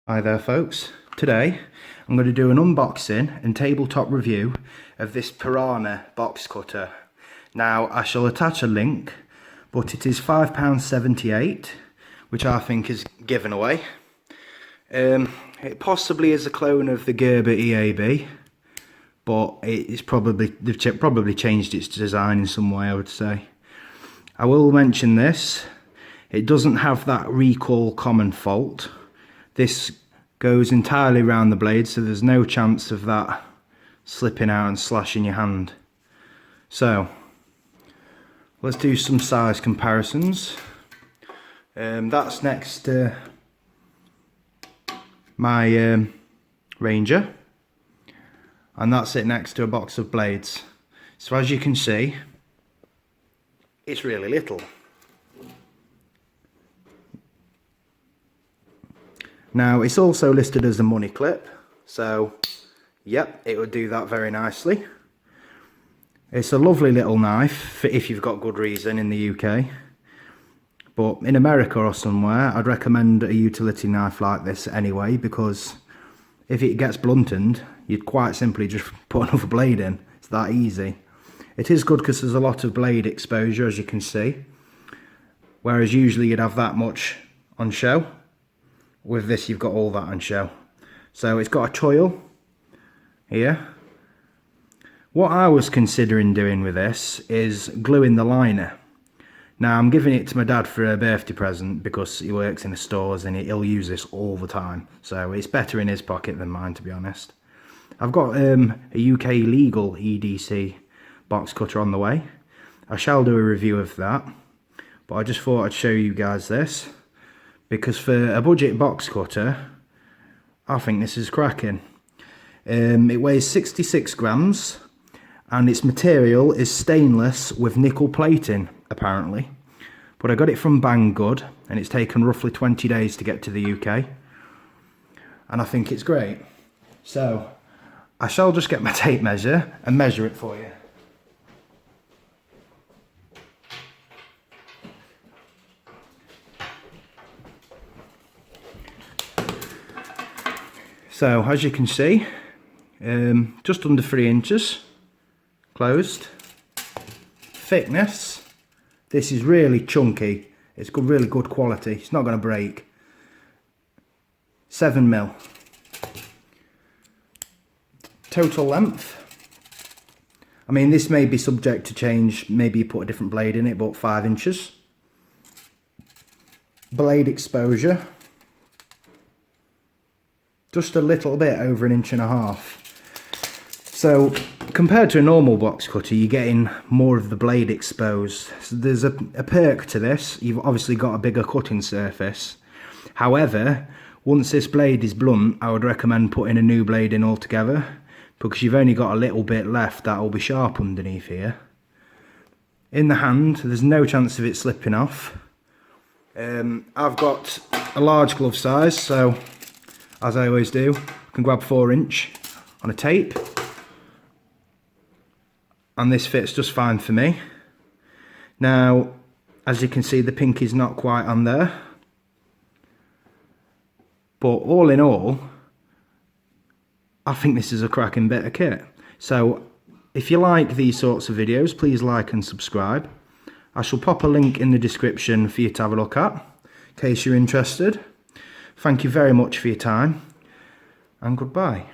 Hi there folks, today I'm going to do an unboxing and tabletop review of this Piranha box cutter. Now I shall attach a link, but it is £5.78, which I think is given away. It possibly is a clone of the Gerber EAB, but they've probably changed its design in some way, I would say. I will mention this, it doesn't have that recall common fault. This goes entirely around the blade, so there's no chance of that slipping out and slashing your hand. So let's do some size comparisons. That's next to my Ranger, and that's it next to a box of blades. So as you can see, it's really little. Now it's also listed as a money clip, so yep, it would do that very nicely. It's a lovely little knife for if you've got good reason in the UK, but in America or somewhere I'd recommend a utility knife like this anyway, because if it gets blunted you'd quite simply just put another blade in. It's that easy. It is good because there's a lot of blade exposure, as you can see, whereas usually you'd have that much on show. With this you've got all that on show. So it's got a choil here. What I was considering doing with this is gluing the liner. Now I'm giving it to my dad for a birthday present because he works in the stores and he'll use this all the time. So it's better in his pocket than mine, to be honest. I've got a UK legal EDC box cutter on the way. I shall do a review of that, but I just thought I'd show you guys this, because for a budget box cutter, I think this is cracking. It weighs 66 grams, and its material is stainless with nickel plating, apparently. But I got it from Banggood, and it's taken roughly 20 days to get to the UK. And I think it's great. So, I shall just get my tape measure and measure it for you. So as you can see, just under 3 inches closed. Thickness, this is really chunky. It's good, really good quality. It's not going to break. 7mm. Total length, I mean this may be subject to change, maybe you put a different blade in it, but 5 inches. Blade exposure, just a little bit over 1.5 inches. So compared to a normal box cutter, you're getting more of the blade exposed. So there's a perk to this. You've obviously got a bigger cutting surface. However, once this blade is blunt, I would recommend putting a new blade in altogether, because you've only got a little bit left that will be sharp underneath here. In the hand, there's no chance of it slipping off. I've got a large glove size, so as I always do, I can grab 4-inch on a tape, and this fits just fine for me. Now, as you can see, the pinky's not quite on there, but all in all, I think this is a cracking bit of kit. So, if you like these sorts of videos, please like and subscribe. I shall pop a link in the description for you to have a look at, in case you're interested. Thank you very much for your time, and goodbye.